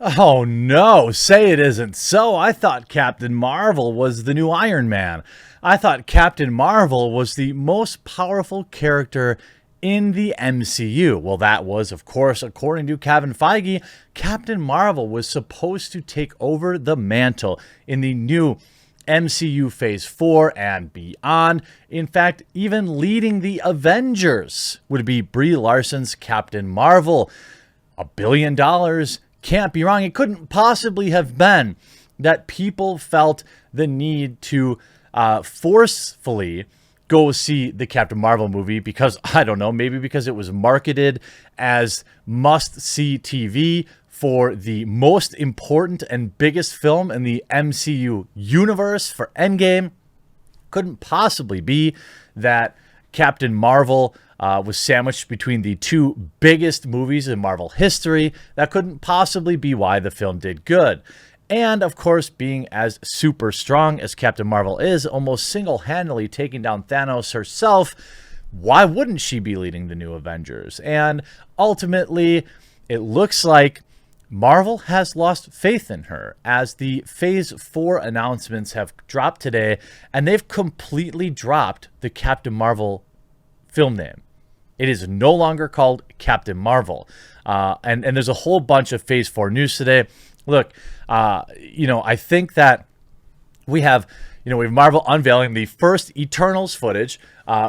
Oh no, say it isn't so. I thought Captain Marvel was the new Iron Man. I thought Captain Marvel was the most powerful character in the MCU. Well, that was, of course, according to Kevin Feige, Captain Marvel was supposed to take over the mantle in the new MCU Phase 4 and beyond. In fact, even leading the Avengers would be Brie Larson's Captain Marvel. $1 billion. Can't be wrong. It couldn't possibly have been that people felt the need to forcefully go see the Captain Marvel movie because, I don't know, maybe because it was marketed as must-see TV for the most important and biggest film in the MCU universe for Endgame. Couldn't possibly be that Captain Marvel was sandwiched between the two biggest movies in Marvel history. That couldn't possibly be why the film did good. And, of course, being as super strong as Captain Marvel is, almost single-handedly taking down Thanos herself, why wouldn't she be leading the new Avengers? And ultimately, it looks like Marvel has lost faith in her as the Phase 4 announcements have dropped today, and they've completely dropped the Captain Marvel film name. It is no longer called Captain Marvel. And there's a whole bunch of Phase 4 news today. Look, I think that we have Marvel unveiling the first Eternals footage,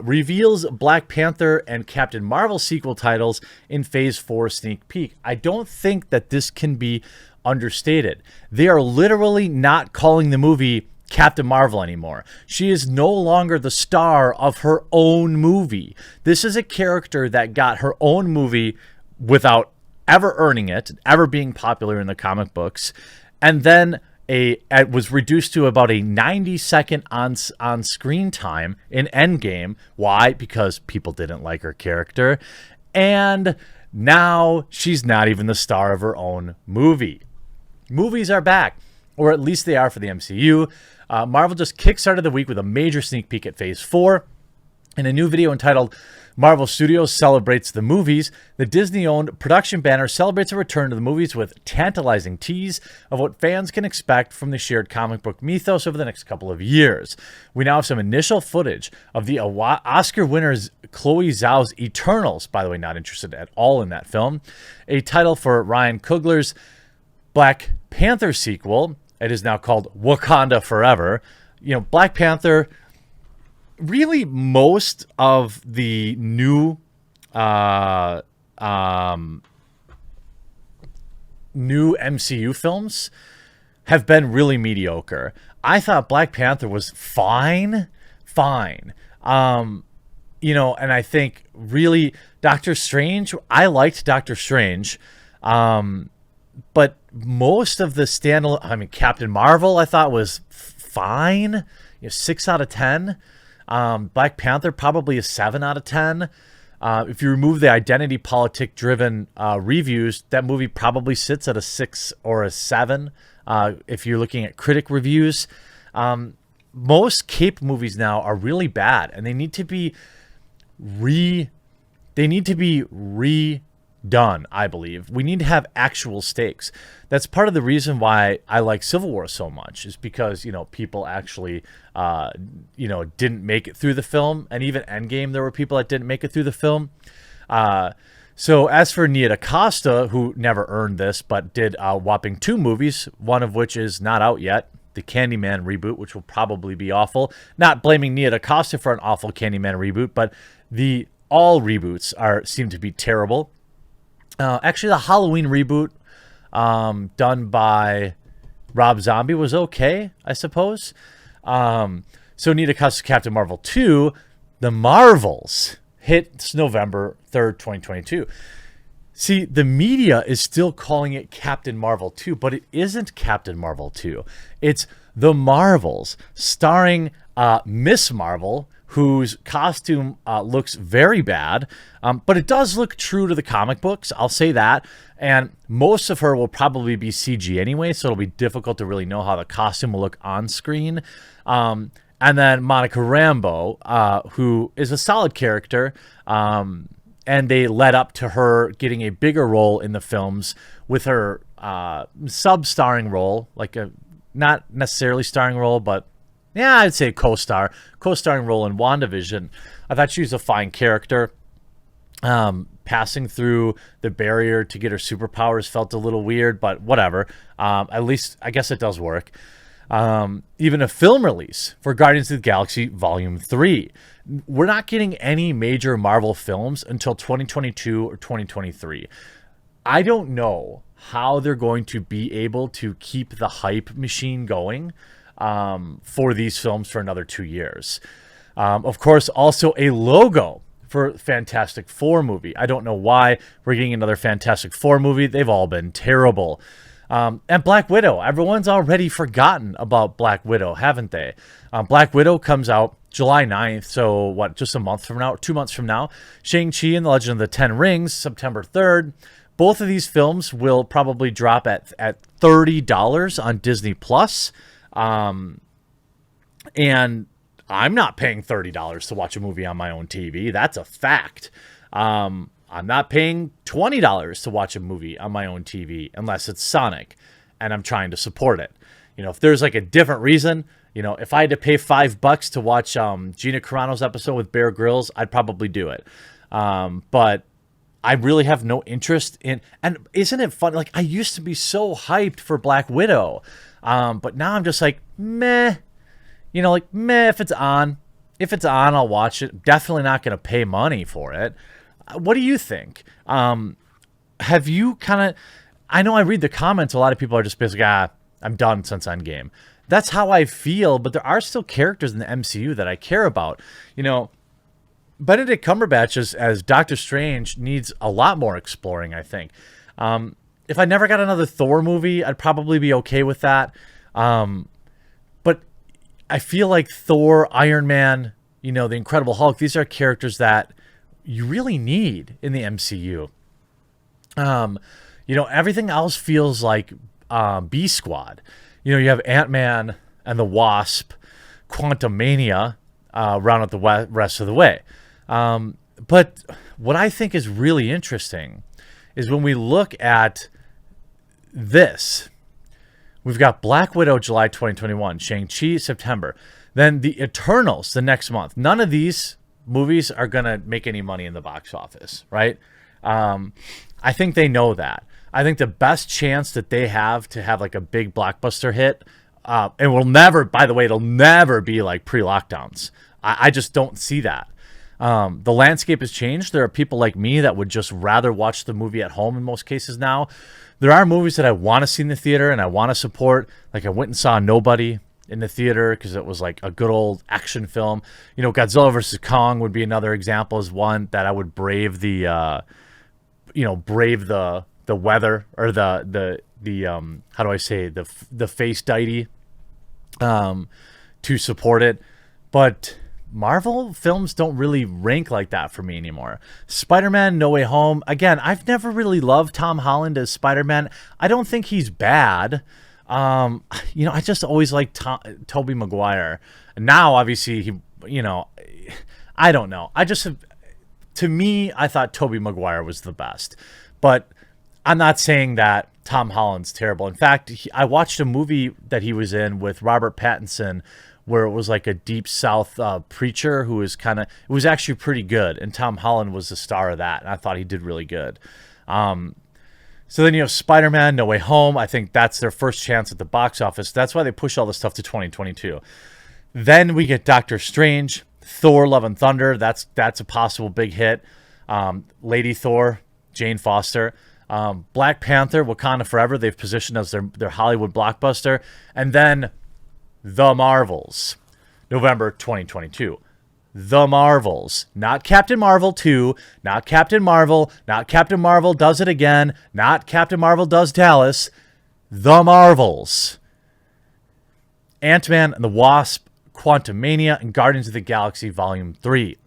reveals Black Panther and Captain Marvel sequel titles in Phase 4 sneak peek. I don't think that this can be understated. They are literally not calling the movie Captain Marvel anymore. She is no longer the star of her own movie. This is a character that got her own movie without ever earning it, ever being popular in the comic books, and then it was reduced to about a 90-second on screen time in Endgame. Why? Because people didn't like her character, and now she's not even the star of her own movie. Movies are back, or at least they are for the MCU. Marvel just kickstarted the week with a major sneak peek at Phase 4. In a new video entitled Marvel Studios Celebrates the Movies, the Disney-owned production banner celebrates a return to the movies with tantalizing tease of what fans can expect from the shared comic book mythos over the next couple of years. We now have some initial footage of the Oscar winners Chloe Zhao's Eternals, by the way, not interested at all in that film, a title for Ryan Coogler's Black Panther sequel. It is now called Wakanda Forever. Black Panther, really most of the new new MCU films have been really mediocre. I thought Black Panther was fine. And I think really Doctor Strange, I liked Doctor Strange. But most of the standalone, Captain Marvel, I thought was fine. 6 out of 10. Black Panther, probably a 7 out of 10. If you remove the identity politic driven reviews, that movie probably sits at a 6 or a 7. If you're looking at critic reviews, most cape movies now are really bad, and they need to be redone, I believe. We need to have actual stakes. That's part of the reason why I like Civil War so much, is because, people actually, didn't make it through the film. And even Endgame, there were people that didn't make it through the film. So as for Nia DaCosta, who never earned this, but did a whopping 2 movies, one of which is not out yet, the Candyman reboot, which will probably be awful. Not blaming Nia DaCosta for an awful Candyman reboot, but all reboots seem to be terrible. Actually, the Halloween reboot done by Rob Zombie was okay, I suppose. So Nia DaCosta's Captain Marvel 2, The Marvels, hits November 3rd, 2022. See, the media is still calling it Captain Marvel 2, but it isn't Captain Marvel 2. It's The Marvels, starring Miss Marvel, whose costume looks very bad, but it does look true to the comic books, I'll say that. And most of her will probably be CG anyway, so it'll be difficult to really know how the costume will look on screen. And then Monica Rambeau, who is a solid character, and they led up to her getting a bigger role in the films with her sub-starring role, like a not necessarily starring role, but yeah, I'd say co-starring role in WandaVision. I thought she was a fine character. Passing through the barrier to get her superpowers felt a little weird, but whatever. At least I guess it does work. Even a film release for Guardians of the Galaxy Volume 3. We're not getting any major Marvel films until 2022 or 2023. I don't know how they're going to be able to keep the hype machine going for these films for another 2 years. Of course, also a logo for Fantastic Four movie. I don't know why we're getting another Fantastic Four movie. They've all been terrible. And Black Widow. Everyone's already forgotten about Black Widow, haven't they? Black Widow comes out July 9th, so what, just a month from now, 2 months from now. Shang-Chi and the Legend of the Ten Rings, September 3rd. Both of these films will probably drop at $30 on Disney+. And I'm not paying $30 to watch a movie on my own TV. That's a fact. I'm not paying $20 to watch a movie on my own TV unless it's Sonic and I'm trying to support it. You know, if there's like a different reason, you know, if I had to pay $5 to watch Gina Carano's episode with Bear Grylls, I'd probably do it. But I really have no interest in, and isn't it fun? Like, I used to be so hyped for Black Widow. But now I'm just like, meh, you know, like, meh, if it's on, I'll watch it. Definitely not going to pay money for it. What do you think? Have you kind of, I know I read the comments. A lot of people are just basically, I'm done since Endgame. That's how I feel, but there are still characters in the MCU that I care about. You know, Benedict Cumberbatch as Doctor Strange needs a lot more exploring, I think. If I never got another Thor movie, I'd probably be okay with that. But I feel like Thor, Iron Man, you know, the Incredible Hulk, these are characters that you really need in the MCU. You know, everything else feels like B Squad. You know, you have Ant-Man and the Wasp, Quantumania round out the rest of the way. But what I think is really interesting is when we look at this, we've got Black Widow, July 2021, Shang-Chi, September, then the Eternals the next month. None of these movies are going to make any money in the box office, right? I think they know that. I think the best chance that they have to have like a big blockbuster hit, and will never, by the way, it'll never be like pre-lockdowns. I just don't see that. The landscape has changed. There are people like me that would just rather watch the movie at home in most cases now. There are movies that I want to see in the theater and I want to support. Like I went and saw Nobody in the theater because it was like a good old action film. You know, Godzilla vs. Kong would be another example as one that I would brave the weather or the how do I say, the face deity to support it. But Marvel films don't really rank like that for me anymore. Spider-Man No Way Home, again, I've never really loved Tom Holland as Spider-Man. I don't think he's bad. You know, I just always liked Tobey Maguire. Now, obviously, I don't know. To me, I thought Tobey Maguire was the best. But I'm not saying that Tom Holland's terrible. In fact, I watched a movie that he was in with Robert Pattinson where it was like a deep South preacher who was it was actually pretty good. And Tom Holland was the star of that. And I thought he did really good. So then you have Spider-Man, No Way Home. I think that's their first chance at the box office. That's why they push all this stuff to 2022. Then we get Doctor Strange, Thor, Love and Thunder. That's a possible big hit. Lady Thor, Jane Foster. Black Panther, Wakanda Forever. They've positioned as their Hollywood blockbuster. And then The Marvels, November 2022. The Marvels, not Captain Marvel 2, not Captain Marvel, not Captain Marvel Does It Again, not Captain Marvel Does Dallas. The Marvels. Ant-Man and the Wasp, Quantumania, and Guardians of the Galaxy Volume 3.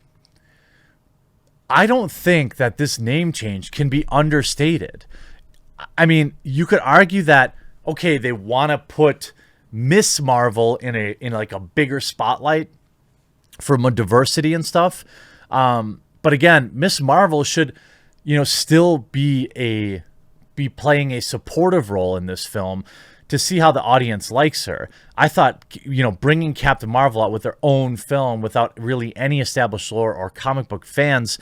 I don't think that this name change can be understated. I mean, you could argue that, okay, they want to put Miss Marvel in like a bigger spotlight for more diversity and stuff. But again, Miss Marvel should, still be a be playing a supportive role in this film to see how the audience likes her. I thought, bringing Captain Marvel out with their own film without really any established lore or comic book fans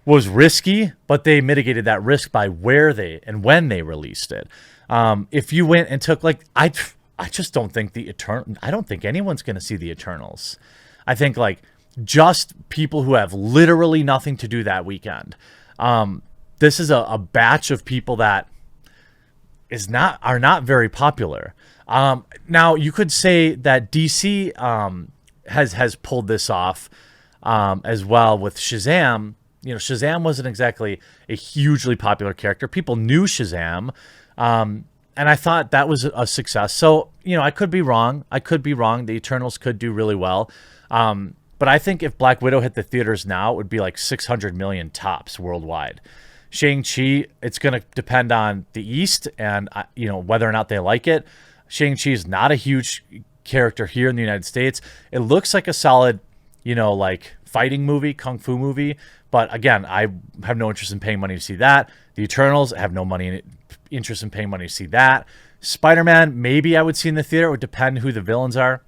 was risky, but they mitigated that risk by where they and when they released it. If you went and took I just don't think I don't think anyone's going to see the Eternals. I think just people who have literally nothing to do that weekend. This is a batch of people that are not very popular. Now you could say that DC has pulled this off as well with Shazam. Shazam wasn't exactly a hugely popular character. People knew Shazam, and I thought that was a success. So I could be wrong. The Eternals could do really well, but I think if Black Widow hit the theaters now, it would be like 600 million tops worldwide. Shang-Chi, it's going to depend on the East and, whether or not they like it. Shang-Chi is not a huge character here in the United States. It looks like a solid, fighting movie, kung fu movie. But again, I have no interest in paying money to see that. The Eternals, I have no interest in paying money to see that. Spider-Man, maybe I would see in the theater. It would depend who the villains are.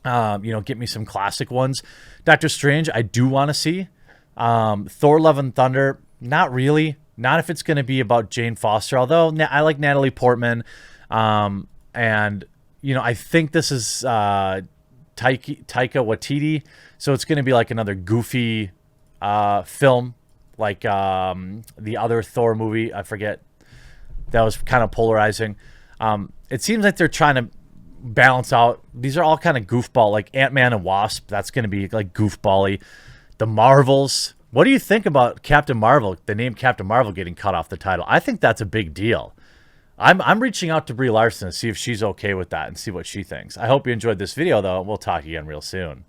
Get me some classic ones. Doctor Strange, I do want to see. Thor: Love and Thunder, not really. Not if it's going to be about Jane Foster, although I like Natalie Portman. And, I think this is Taika Waititi, so it's going to be like another goofy film, like the other Thor movie. I forget. That was kind of polarizing. It seems like they're trying to balance out. These are all kind of goofball, like Ant-Man and Wasp. That's going to be like goofball-y. The Marvels. What do you think about Captain Marvel, the name Captain Marvel getting cut off the title? I think that's a big deal. I'm reaching out to Brie Larson to see if she's okay with that and see what she thinks. I hope you enjoyed this video, though. We'll talk again real soon.